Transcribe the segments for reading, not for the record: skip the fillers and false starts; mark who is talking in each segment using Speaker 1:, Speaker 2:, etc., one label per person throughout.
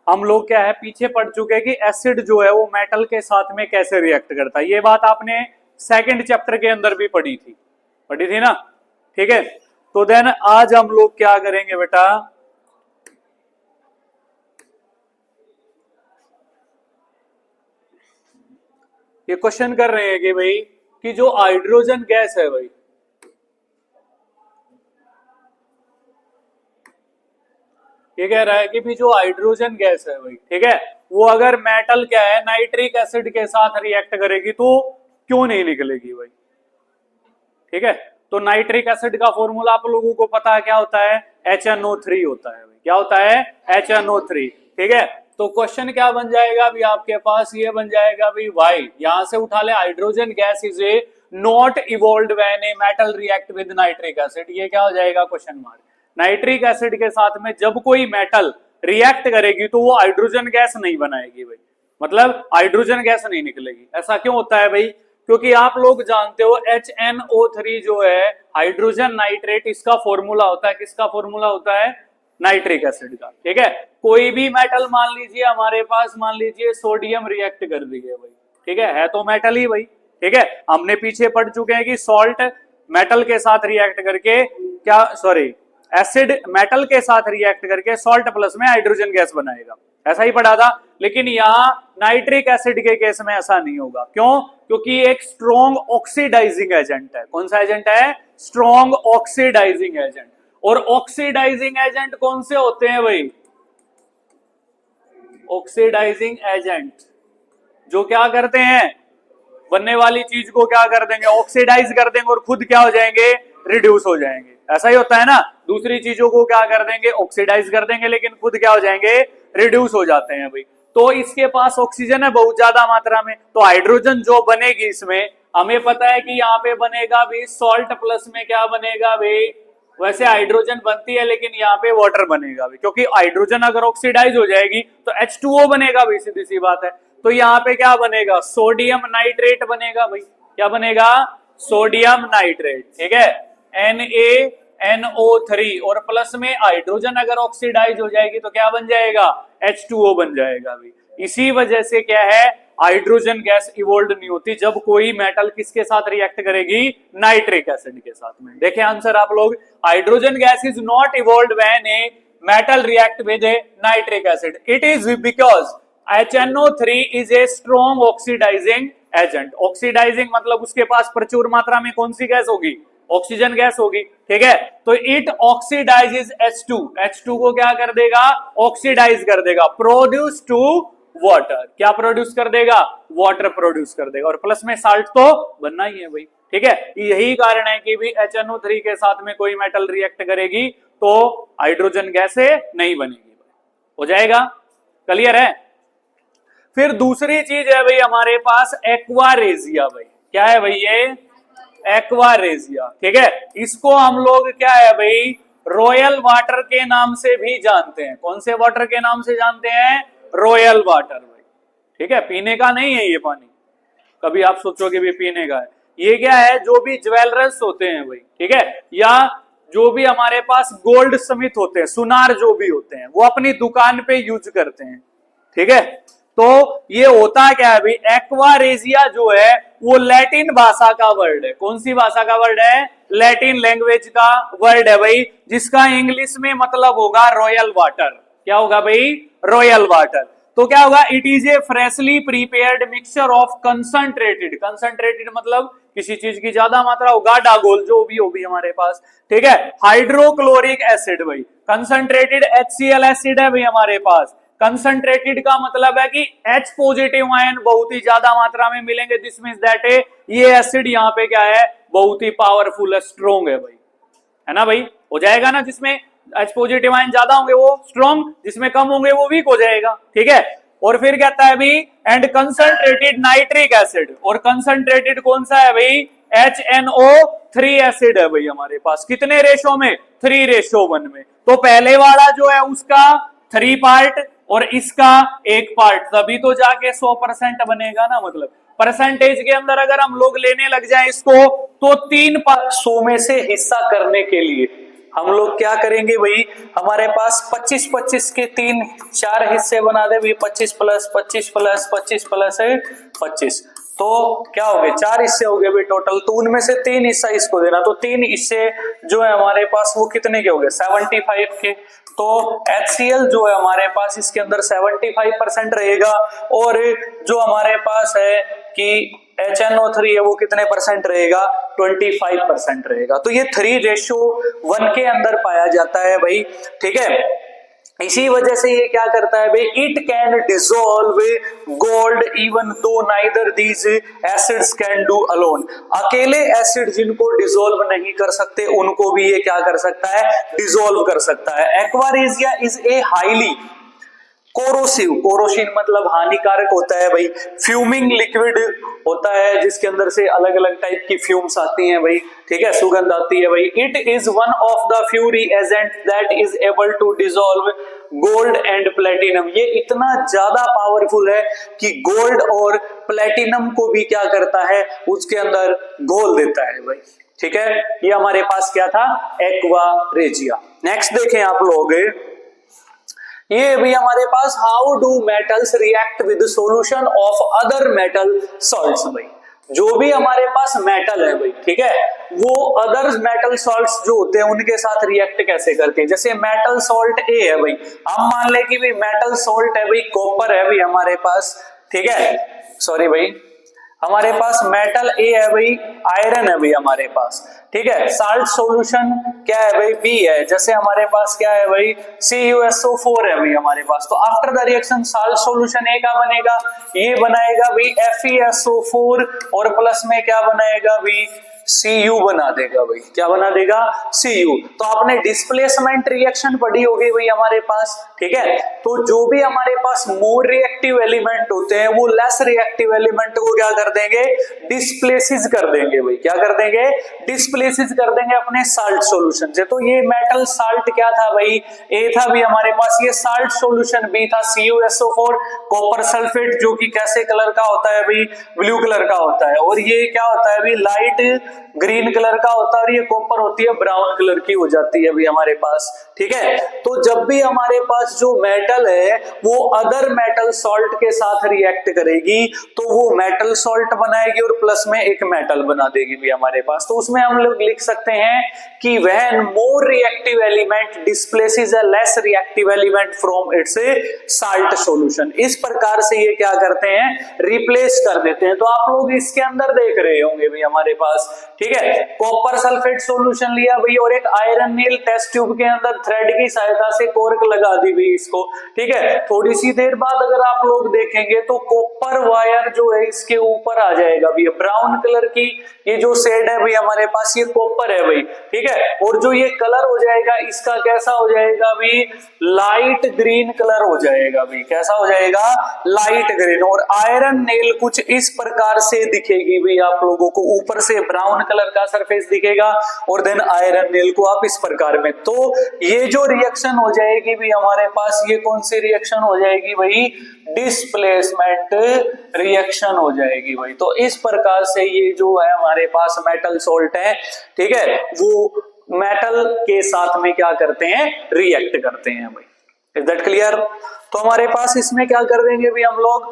Speaker 1: हम लोग क्या है पीछे पढ़ चुके हैं कि एसिड जो है वो मेटल के साथ में कैसे रिएक्ट करता है। ये बात आपने सेकंड चैप्टर के अंदर भी पढ़ी थी ना। ठीक है, तो देन आज हम लोग क्या करेंगे बेटा, ये क्वेश्चन कर रहे हैं कि भाई कि जो हाइड्रोजन गैस है भाई, ये कह रहा है कि भी जो हाइड्रोजन गैस है भाई, ठीक है, वो अगर मेटल क्या है नाइट्रिक एसिड के साथ रिएक्ट करेगी तो क्यों नहीं निकलेगी भाई। ठीक है, तो नाइट्रिक एसिड का फॉर्मूला आप लोगों को पता है क्या होता है, HNO3 होता है भाई। क्या होता है, HNO3। ठीक है, तो क्वेश्चन क्या बन जाएगा अभी आपके पास, ये बन जाएगा भाई वाई, यहां से उठा ले, hydrogen gas is a not evolved when a metal react with nitric acid. ये क्या हो जाएगा क्वेश्चन मार्क। नाइट्रिक एसिड के साथ में जब कोई मेटल रिएक्ट करेगी तो वो हाइड्रोजन गैस नहीं बनाएगी भाई, मतलब हाइड्रोजन गैस नहीं निकलेगी। ऐसा क्यों होता है भाई, क्योंकि आप लोग जानते हो HNO3 जो है हाइड्रोजन नाइट्रेट, इसका फॉर्मूला होता है, किसका फॉर्मूला होता है, नाइट्रिक एसिड का। ठीक है, कोई भी मेटल मान लीजिए हमारे पास, मान लीजिए सोडियम रिएक्ट कर दी है भाई, ठीक है तो मेटल ही भाई। ठीक है, हमने पीछे पढ़ चुके हैं कि सॉल्ट मेटल के साथ रिएक्ट करके क्या, सॉरी एसिड मेटल के साथ रिएक्ट करके सॉल्ट प्लस में हाइड्रोजन गैस बनाएगा, ऐसा ही पढ़ा था। लेकिन यहाँ नाइट्रिक एसिड के केस में ऐसा नहीं होगा। क्यों, क्योंकि एक स्ट्रॉन्ग ऑक्सीडाइजिंग एजेंट है। कौन सा एजेंट है, स्ट्रॉन्ग ऑक्सीडाइजिंग एजेंट। और ऑक्सीडाइजिंग एजेंट कौन से होते हैं भाई, ऑक्सीडाइजिंग एजेंट जो क्या करते हैं, बनने वाली चीज को क्या कर देंगे, ऑक्सीडाइज कर देंगे और खुद क्या हो जाएंगे, रिड्यूस हो जाएंगे। ऐसा ही होता है ना, दूसरी चीजों को क्या कर देंगे, ऑक्सीडाइज कर देंगे, लेकिन खुद क्या हो जाएंगे, रिड्यूस हो जाते हैं भाई। तो इसके पास ऑक्सीजन है बहुत ज्यादा मात्रा में, तो हाइड्रोजन जो बनेगी इसमें हमें पता है कि यहाँ पे बनेगा भी सॉल्ट प्लस में क्या बनेगा भाई, वैसे हाइड्रोजन बनती है लेकिन यहाँ पे वाटर बनेगा भी, क्योंकि हाइड्रोजन अगर ऑक्सीडाइज हो जाएगी तो H2O बनेगा भाई, सीधी सी बात है। तो यहाँ पे क्या बनेगा, सोडियम नाइट्रेट बनेगा भाई। क्या बनेगा, सोडियम नाइट्रेट। ठीक है, NaNO3 और प्लस में हाइड्रोजन अगर ऑक्सीडाइज हो जाएगी तो क्या बन जाएगा, H2O बन जाएगा भाई। इसी वजह से क्या है, हाइड्रोजन गैस इवॉल्व नहीं होती जब कोई मेटल किसके साथ रिएक्ट करेगी, नाइट्रिक एसिड के साथ में। देखें आंसर आप लोग, hydrogen gas is not evolve when a metal react with a nitric acid, it is because HNO3 is a strong oxidising agent. Oxidising मतलब उसके पास प्रचुर मात्रा में कौन सी गैस होगी, ऑक्सीजन गैस होगी। ठीक है, तो इट ऑक्सीडाइजेज H2, H2 को क्या कर देगा, ऑक्सीडाइज कर देगा, प्रोड्यूस टू वाटर। क्या प्रोड्यूस कर देगा, वाटर प्रोड्यूस कर देगा, और प्लस में साल्ट तो बनना ही है भाई। ठीक है, यही कारण है कि भी HNO3 के साथ में कोई मेटल रिएक्ट करेगी तो हाइड्रोजन गैस नहीं बनेगी। हो जाएगा, क्लियर है। फिर दूसरी चीज है भाई हमारे पास एक्वारेजिया भाई। क्या है भाई ये, एक्वारेजिया। ठीक है, इसको हम लोग क्या है भाई, रॉयल वाटर के नाम से भी जानते हैं। कौन से वाटर के नाम से जानते हैं, रॉयल वाटर भाई। ठीक है, पीने का नहीं है ये पानी, कभी आप सोचोगे भी पीने का है। ये क्या है, जो भी ज्वेलर्स होते हैं भाई, ठीक है, या जो भी हमारे पास गोल्ड स्मिथ होते हैं, सुनार जो भी होते हैं, वो अपनी दुकान पे यूज करते हैं। ठीक है, तो ये होता क्या है भाई, एक्वारेजिया जो है वो लैटिन भाषा का वर्ड है। कौन सी भाषा का वर्ड है, लैटिन लैंग्वेज का वर्ड है भाई, जिसका इंग्लिश में मतलब होगा रॉयल वाटर। क्या होगा भाई, रॉयल वाटर। तो क्या होगा, it is a freshly prepared mixture of concentrated, concentrated मतलब किसी चीज की ज्यादा मात्रा होगा, डागोल जो भी होगी हमारे पास। ठीक है, हाइड्रोक्लोरिक एसिड भाई, कंसंट्रेटेड HCl एसिड है भाई हमारे पास। कंसंट्रेटेड का मतलब है कि H पॉजिटिव आयन बहुत ही ज्यादा मात्रा में मिलेंगे, दिस मींस दैट ये एसिड यहाँ पे क्या है, बहुत ही पावरफुल है, स्ट्रॉन्ग है भाई, है ना भाई। हो जाएगा ना, जिसमें H पॉजिटिव आयन ज्यादा होंगे वो स्ट्रॉन्ग, जिसमें कम होंगे वो वीक हो जाएगा। ठीक है, और फिर कहता है भाई एंड कंसंट्रेटेड नाइट्रिक एसिड, और कंसंट्रेटेड कौन सा है भाई, HNO3 एसिड है भाई हमारे पास। कितने रेशो में, 3:1 में। तो पहले वाला जो है उसका 3 पार्ट और इसका 1 पार्ट, तभी तो जाके 100% बनेगा ना। मतलब परसेंटेज के अंदर अगर हम लोग लेने लग जाए इसको तो 3 100 में से हिस्सा करने के लिए
Speaker 2: हम लोग क्या करेंगे भाई, हमारे पास 25-25 के 4 हिस्से बना दे भाई, 25 प्लस 25 प्लस 25 प्लस 25, तो क्या हो गए 4 हिस्से हो गए भाई टोटल। तो उनमें से 3 हिस्सा इसको देना, तो 3 हिस्से जो है हमारे पास वो कितने के हो गए 75 के। तो HCl जो है हमारे पास इसके अंदर 75% रहेगा, और जो हमारे पास है कि HNO3 है वो कितने परसेंट रहेगा 25% रहेगा। तो ये 3:1 के अंदर पाया जाता है भाई, ठीक है। इसी वजह से ये क्या करता है भाई, it can dissolve gold even though neither these acids can do alone. अकेले एसिड जिनको डिसॉल्व नहीं कर सकते उनको भी ये क्या कर सकता है, डिसॉल्व कर सकता है। Aqua regia is a highly corrosive, corrosive मतलब हानिकारक होता है भाई, फ्यूमिंग लिक्विड होता है जिसके अंदर से अलग अलग टाइप की फ्यूम्स आती हैं भाई, ठीक है, सुगंध आती है भाई। It is one of the few reagent that is able to dissolve gold and platinum. ये इतना ज्यादा पावरफुल है कि गोल्ड और प्लेटिनम को भी क्या करता है, उसके अंदर घोल देता है भाई, ठीक है। ये हमारे पास क्या था, एक्वारेजिया। नेक्स्ट देखें आप लोग, ये भी हमारे पास how do metals react with solution of other metal salts. भाई जो भी हमारे पास मेटल है भाई, ठीक है, वो अदर मेटल सॉल्ट्स जो होते हैं उनके साथ रिएक्ट कैसे करते हैं। जैसे मेटल सॉल्ट ए है भाई, हम मान ले कि भाई मेटल सॉल्ट है भाई, कॉपर है भाई हमारे पास, ठीक है, सॉरी भाई, हमारे पास मेटल ए है भाई, आयरन है भाई हमारे पास, ठीक है। साल्ट सॉल्यूशन क्या है भाई, बी है। जैसे हमारे पास क्या है भाई, CuSO4 है भाई हमारे पास। तो after the reaction salt solution A का बनेगा, ये बनाएगा भाई FeSO4, और प्लस में क्या बनाएगा भाई, Cu बना देगा भाई, क्या बना देगा, Cu। तो आपने डिस्प्लेसमेंट रिएक्शन पढ़ी होगी भाई हमारे पास, ठीक है। तो जो भी हमारे पास मोर रिएक्टिव एलिमेंट होते हैं वो लेस रिएक्टिव एलिमेंट को क्या कर देंगे, डिस्प्लेसिस कर देंगे भाई, क्या कर देंगे, डिस्प्लेसिस कर देंगे अपने साल्ट सॉल्यूशन से। तो ये मेटल साल्ट क्या था भाई, ए था भी हमारे पास, ये साल्ट सॉल्यूशन बी था CuSO4, कॉपर सल्फेट जो कि कैसे कलर का होता है भाई, ब्लू कलर का होता है, और ये क्या होता है भाई, लाइट ग्रीन कलर का होता है, और ये कॉपर होती है ब्राउन कलर की हो जाती है अभी हमारे पास, ठीक है। तो जब भी हमारे पास जो मेटल है वो अदर मेटल सॉल्ट के साथ रिएक्ट करेगी तो वो मेटल सॉल्ट बनाएगी और प्लस में एक मेटल बना देगी भी हमारे पास। तो उसमें हम लोग लिख सकते हैं कि when more reactive element displaces a less reactive element from its salt solution. इस प्रकार से ये क्या करते हैं, रिप्लेस कर देते हैं। तो आप लोग इसके अंदर देख रहे होंगे भी हमारे पास, ठीक है, कॉपर सल्फेट सॉल्यूशन लिया भाई, और एक आयरन नील टेस्ट ट्यूब के अंदर थ्रेड की सहायता से कोर्क लगा दी भाई इसको, ठीक है। थोड़ी सी देर बाद अगर आप लोग देखेंगे तो कॉपर वायर जो है इसके ऊपर आ जाएगा भाई, ब्राउन कलर की ये जो शेड है भाई हमारे पास, ये कॉपर है भाई, ठीक है। और जो ये कलर हो जाएगा इसका कैसा हो जाएगा भाई, लाइट ग्रीन कलर हो जाएगा भाई, कैसा हो जाएगा, लाइट ग्रीन। और आयरन नेल कुछ इस प्रकार से दिखेगी भाई आप लोगों को, ऊपर से ब्राउन कलर का सरफेस दिखेगा और देन आयरन नेल को आप इस प्रकार में। तो ये जो रिएक्शन हो जाएगी भी हमारे पास, ये कौन सी रिएक्शन हो जाएगी भाई, डिस्प्लेसमेंट रिएक्शन हो जाएगी भाई। तो इस प्रकार से ये जो है हमारे पास मेटल सॉल्ट है, ठीक है, वो मेटल के साथ में क्या करते हैं, रिएक्ट करते हैं भाई। Is that clear. तो हमारे पास इसमें क्या कर देंगे भाई हम लोग,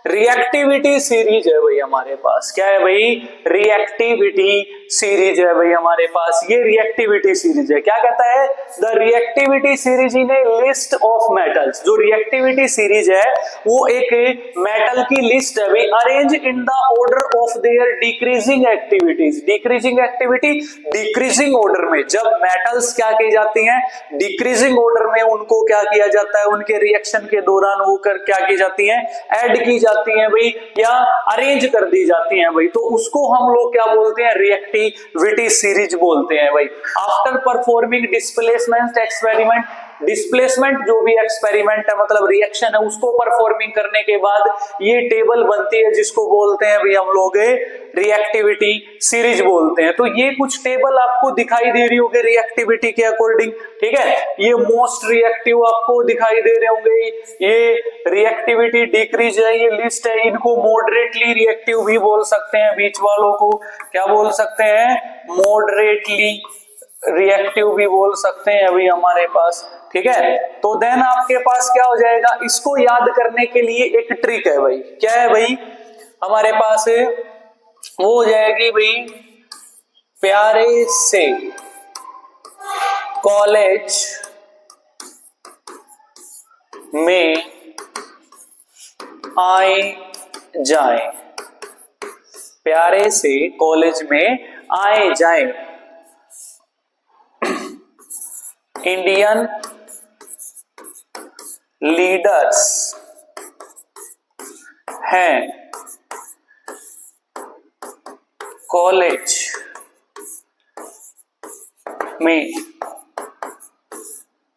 Speaker 2: रिएक्टिविटी सीरीज है भाई हमारे पास, क्या है भाई, रिएक्टिविटी सीरीज है भाई हमारे पास। ये रिएक्टिविटी सीरीज है, क्या कहता है, the reactivity series in A list of metals. जो रिएक्टिविटी सीरीज है वो एक मेटल की लिस्ट है भाई, arrange in the order of their decreasing activities. Decreasing activity decreasing order में, जब मेटल्स क्या की जाती हैं, डिक्रीजिंग ऑर्डर में उनको क्या किया जाता है, उनके रिएक्शन के दौरान वो कर क्या की जाती हैं, ऐड की जाती हैं भाई, या अरेंज कर दी जाती हैं भाई। तो उसको हम लोग क्या बोलते हैं, रिएक्टिविटी सीरीज बोलते हैं भाई। After performing displacement experiment, displacement जो भी एक्सपेरिमेंट है मतलब रिएक्शन है उसको परफॉर्मिंग करने के बाद ये टेबल बनती है जिसको बोलते हैं भाई हम लोग रिएक्टिविटी सीरीज बोलते हैं। तो ये कुछ टेबल आपको दिखाई दे रही होगी रिएक्टिविटी के अकॉर्डिंग, ठीक है। ये मोस्ट रिएक्टिव आपको दिखाई दे रहे होंगे, ये रिएक्टिविटी डिक्रीज है, ये लिस्ट है। इनको मॉडरेटली रिएक्टिव भी बोल सकते हैं, बीच वालों को क्या बोल सकते हैं, मॉडरेटली रिएक्टिव भी बोल सकते हैं अभी हमारे पास, ठीक है। तो देन आपके पास क्या हो जाएगा, इसको याद करने के लिए एक ट्रिक है भाई। क्या है भाई हमारे पास, वो हो जाएगी भाई, प्यारे से कॉलेज में आए जाए, प्यारे से कॉलेज में आए जाए, इंडियन लीडर्स हैं कॉलेज में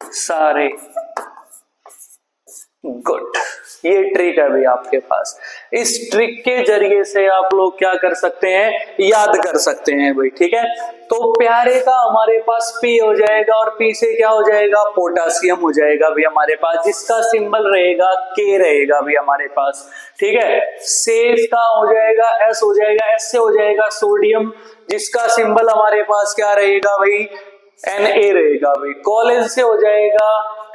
Speaker 2: सारे, गुड। ये ट्रिक है भाई आपके पास। इस ट्रिक के जरिए से आप लोग क्या कर सकते हैं, याद कर सकते हैं भाई, ठीक है। तो प्यारे का हमारे पास पी हो जाएगा और पी से क्या हो जाएगा, पोटासियम हो जाएगा भी हमारे पास, जिसका सिंबल रहेगा के रहेगा भी हमारे पास, ठीक है। सेफ का हो जाएगा एस हो जाएगा, एस से हो जाएगा सोडियम, जिसका सिंबल हमारे पास क्या रहेगा भाई, Na रहेगा भाई। कॉलेज से हो जाएगा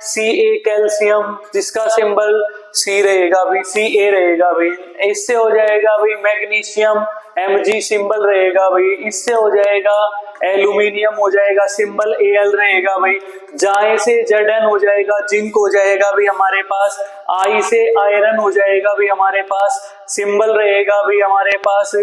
Speaker 2: Ca कैल्शियम, जिसका सिंबल C रहेगा भाई, Ca रहेगा भाई। इससे हो जाएगा भाई मैग्नीशियम, Mg सिंबल रहेगा भाई। इससे हो जाएगा एल्यूमिनियम, हो जाएगा सिंबल Al रहेगा भाई। जाए से Zn हो जाएगा, जिंक हो जाएगा भाई हमारे पास। आई से आयरन हो जाएगा भाई हमारे पास, सिंबल रहेगा भाई हमारे पास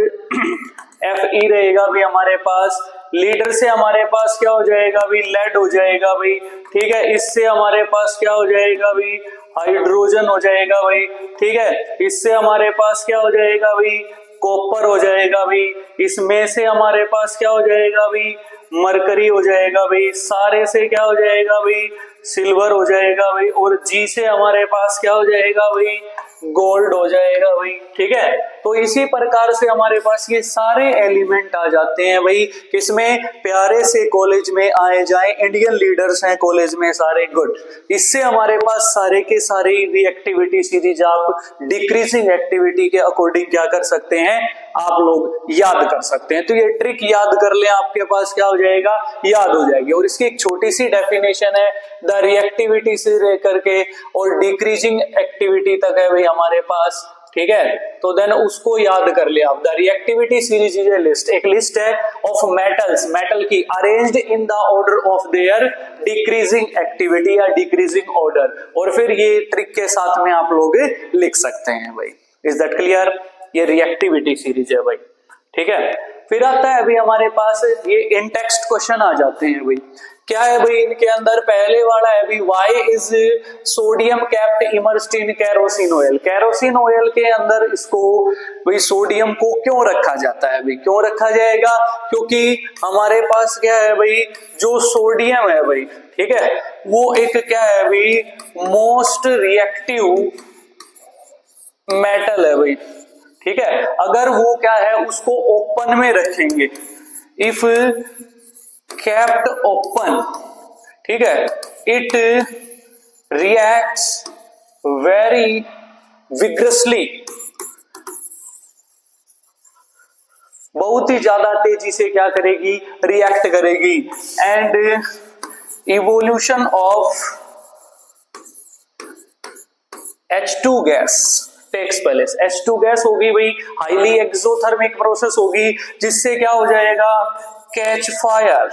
Speaker 2: Fe रहेगा भाई हमारे पास। लीडर से हमारे पास क्या हो जाएगा भाई, लेड हो जाएगा भाई, ठीक है। इससे हमारे पास क्या हो जाएगा भाई, हाइड्रोजन हो जाएगा भाई, ठीक है। इससे हमारे पास क्या हो जाएगा भाई, कॉपर हो जाएगा भाई। इसमें से हमारे पास क्या हो जाएगा भाई, मरकरी हो जाएगा भाई। सारे से क्या हो जाएगा भाई, सिल्वर हो जाएगा भाई। और जी से हमारे पास क्या हो जाएगा भाई, गोल्ड हो जाएगा भाई, ठीक है। तो इसी प्रकार से हमारे पास ये सारे एलिमेंट आ जाते हैं भाई, किसमें, प्यारे से कॉलेज में आए जाए, इंडियन लीडर्स हैं कॉलेज में सारे, गुड। इससे हमारे पास सारे के सारे रिएक्टिविटी सीरीज आप डिक्रीजिंग एक्टिविटी के अकॉर्डिंग क्या कर सकते हैं, आप लोग याद कर सकते हैं। तो ये ट्रिक याद कर ले, आपके पास क्या हो जाएगा, याद हो जाएगी। और इसकी एक छोटी सी डेफिनेशन है, द रिएक्टिविटी से लेकर के और डिक्रीजिंग एक्टिविटी तक है भाई हमारे पास, ठीक है। तो देन उसको याद कर ले आप। The reactivity series is a list, एक लिस्ट है ऑफ मेटल्स, मेटल की, arranged in the order of their decreasing activity या डिक्रीजिंग ऑर्डर। और फिर ये ट्रिक के साथ में आप लोग लिख सकते हैं भाई। Is that clear? ये रिएक्टिविटी सीरीज है भाई, ठीक है। फिर आता है अभी हमारे पास ये इन टेक्स्ट क्वेश्चन आ जाते हैं भाई। क्या है भाई इनके अंदर, पहले वाला है भाई, why is sodium kept immersed in kerosene oil. Kerosene oil के अंदर इसको भाई सोडियम को क्यों रखा जाता है भाई, क्यों रखा जाएगा, क्योंकि हमारे पास क्या है भाई, जो सोडियम है भाई, ठीक है, वो एक क्या है भाई, मोस्ट रिएक्टिव मेटल है भाई, ठीक है। अगर वो क्या है, उसको ओपन में रखेंगे, इफ kept open, ठीक है, it reacts very vigorously, बहुत ही ज्यादा तेजी से क्या करेगी, रिएक्ट करेगी। And evolution of H2 gas takes place. H2 gas होगी भाई, हाईली एक्सोथर्मिक प्रोसेस होगी, जिससे क्या हो जाएगा, catch fire,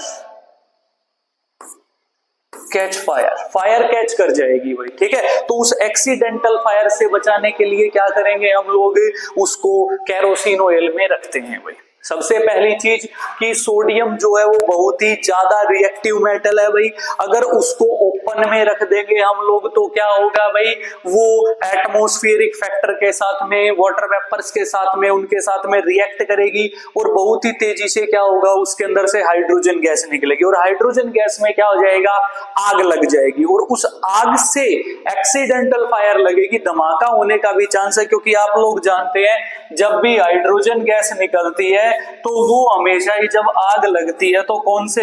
Speaker 2: catch fire, fire catch कर जाएगी भाई, ठीक है। तो उस एक्सीडेंटल फायर से बचाने के लिए क्या करेंगे हम लोग, उसको केरोसिन ऑयल में रखते हैं भाई। सबसे पहली चीज कि सोडियम जो है वो बहुत ही ज्यादा रिएक्टिव मेटल है भाई, अगर उसको ओपन में रख देंगे हम लोग तो क्या होगा भाई, वो एटमॉस्फेरिक फैक्टर के साथ में, वाटर वेपर्स के साथ में, उनके साथ में रिएक्ट करेगी और बहुत ही तेजी से क्या होगा, उसके अंदर से हाइड्रोजन गैस निकलेगी और हाइड्रोजन गैस में क्या हो जाएगा, आग लग जाएगी और उस आग से एक्सीडेंटल फायर लगेगी, धमाका होने का भी चांस है। क्योंकि आप लोग जानते हैं जब भी हाइड्रोजन गैस निकलती है तो वो हमेशा ही जब आग लगती है तो कौन से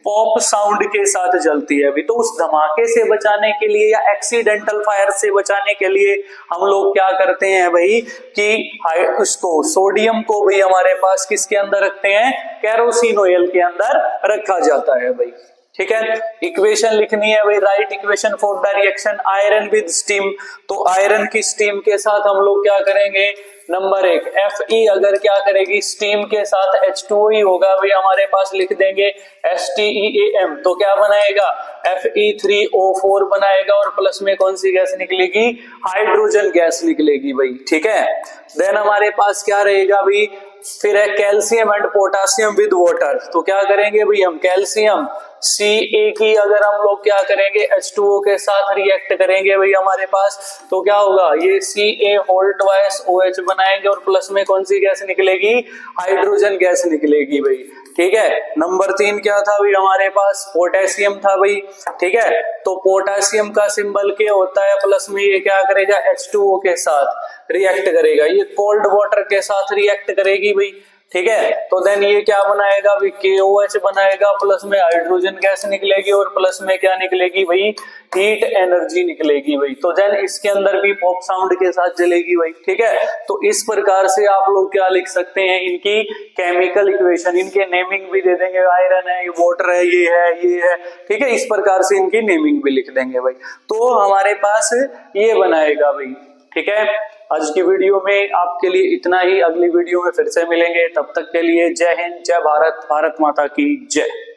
Speaker 2: पॉप साउंड के साथ जलती है अभी। तो उस धमाके से बचाने के लिए या एक्सीडेंटल फायर से बचाने के लिए हम लोग क्या करते हैं भाई कि इसको सोडियम को भी हमारे पास किसके अंदर रखते हैं, केरोसिन ऑयल के अंदर रखा जाता है भाई। ठीक है, इक्वेशन लिखनी है भाई, right equation for the reaction iron with steam. तो आयरन की स्टीम के साथ हम लोग क्या करेंगे, नंबर 1 Fe अगर क्या करेगी स्टीम के साथ H2O ही होगा भाई, हमारे पास लिख देंगे HTEAM। तो क्या बनाएगा, Fe3O4 बनाएगा और प्लस में कौन सी गैस निकलेगी, हाइड्रोजन गैस निकलेगी भाई। ठीक है, देन हमारे पास क्या रहेगा भाई, फिर है calcium and potassium with water. तो क्या करेंगे भाई हम, कैल्शियम Ca की अगर हम लोग क्या करेंगे H2O के साथ रिएक्ट करेंगे भाई हमारे पास, तो क्या होगा, ये Ca होल ट्वाइस OH बनाएंगे और प्लस में कौन सी गैस निकलेगी, हाइड्रोजन गैस निकलेगी भाई। ठीक है, नंबर 3 क्या था भाई हमारे पास, पोटेशियम था भाई। ठीक है, तो पोटेशियम का सिंबल क्या होता है, प्लस में ये क्या करेगा H2O के साथ रिएक्ट करेगा, ये कोल्ड वाटर के साथ रिएक्ट करेगी भाई। ठीक है, तो देन ये क्या बनाएगा भाई, KOH बनाएगा, प्लस में हाइड्रोजन गैस निकलेगी और प्लस में क्या निकलेगी भाई, हीट एनर्जी निकलेगी भाई। तो देन इसके अंदर भी पॉप साउंड के साथ जलेगी भाई। ठीक है, तो इस प्रकार से आप लोग क्या लिख सकते हैं, इनकी केमिकल इक्वेशन, इनके नेमिंग भी दे देंगे, आयरन है, ये वाटर है, ये है, ये है। ठीक है, इस प्रकार से इनकी नेमिंग भी लिख देंगे भाई। तो हमारे पास ये बनाएगा भाई। ठीक है, आज की वीडियो में आपके लिए इतना ही, अगली वीडियो में फिर से मिलेंगे, तब तक के लिए जय हिंद, जय भारत, भारत माता की जय।